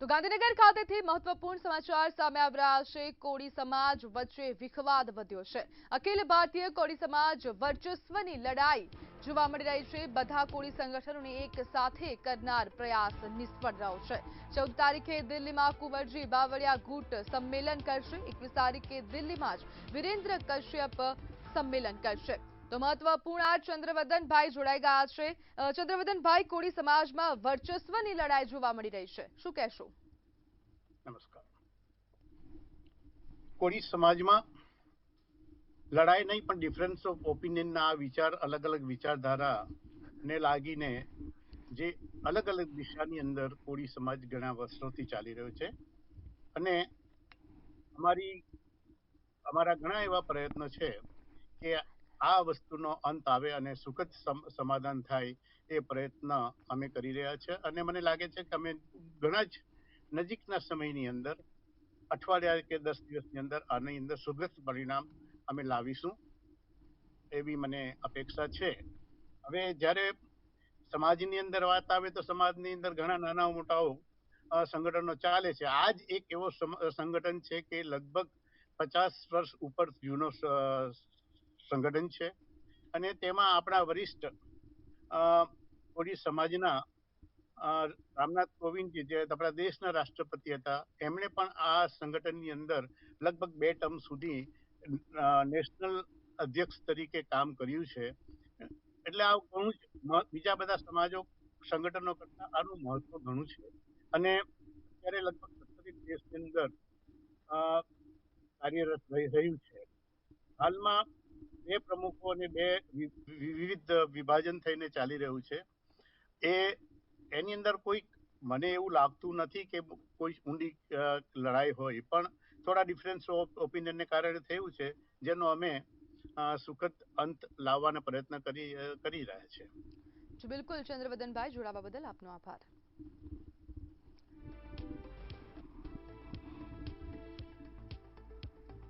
તો ગાંધીનગર ખાતેથી મહત્વપૂર્ણ સમાચાર સામે આવી રહ્યા છે। કોળી સમાજ વચ્ચે વિખવાદ વધ્યો છે। અખિલ ભારતીય કોળી સમાજ વર્ચસ્વની લડાઈ જોવા મળી રહી છે। બધા કોળી સંગઠનોને એક સાથે કરનાર પ્રયાસ નિષ્ફળ રહ્યો છે। 14 તારીખે દિલ્હીમાં કુંવરજી બાવળિયા ગુટ સંમેલન કરશે। 21 તારીખે દિલ્હીમાં જ વિરેન્દ્ર કશ્યપ સંમેલન કરશે। તો મહત્વપૂર્ણ ચંદ્રવદનભાઈ જોડાઈ ગયા છે। ચંદ્રવદનભાઈ, કોળી સમાજમાં વર્ચસ્વની લડાઈ જોવા મળી રહી છે, શું કહેશો? નમસ્કાર। કોળી સમાજમાં લડાઈ નહીં પણ ડિફરન્સ ઓફ ઓપિનિયનના આ વિચાર અલગ અલગ વિચારધારા ને લાગીને જે અલગ અલગ દિશાની અંદર કોળી સમાજ ઘણા વર્ષોથી ચાલી રહ્યો છે અને અમારા ઘણા એવા પ્રયત્નો છે કે આ વસ્તુનો અંત આવે અને સુખદ સમાધાન થાય એ પ્રયત્ન અમે કરી રહ્યા છે અને મને લાગે છે કે અમે ઘણા જ નજીકના સમયની અંદર અઠવાડિયા કે 10 દિવસની અંદર આની અંદર સુખદ પરિણામ અમે લાવીશું એવી મને અપેક્ષા છે। હવે જ્યારે સમાજની અંદર વાત આવે તો સમાજની અંદર ઘણા નાના મોટાઓ સંગઠનો ચાલે છે। આ જ એક એવો સંગઠન છે કે લગભગ 50 વર્ષ ઉપર જૂનો સંગઠન છે અને તેમાં આપણા વરિષ્ઠ કોળી સમાજના રામનાથ કોવિંદજી, જે આપણા દેશના રાષ્ટ્રપતિ હતા, એમણે પણ આ સંગઠનની અંદર લગભગ 2 ટર્મ સુધી નેશનલ અધ્યક્ષ તરીકે કામ કર્યું છે। એટલે આ ઘણું જ બીજા બધા સમાજો સંગઠનો કરતા આનું મહત્વ ઘણું છે અને અત્યારે લગભગ 70 દેશની અંદર કાર્યરત રહ્યું છે। હાલમાં 2 પ્રમુખો અને 2 વિવિધ વિભાજન થઈને ચાલી રહ્યું છે। એની અંદર મને એવું લાગતું નથી કે કોઈ ઊંડી લડાઈ હોય, પણ થોડા ડિફરન્સ ઓફ ઓપિનિયનને કારણે થયું છે, જેનો અમે સુખદ અંત લાવવાનો પ્રયત્ન કરી રહ્યા છે। બિલકુલ ચંદ્રવદનભાઈ, જોડાવા બદલ આપનો આભાર।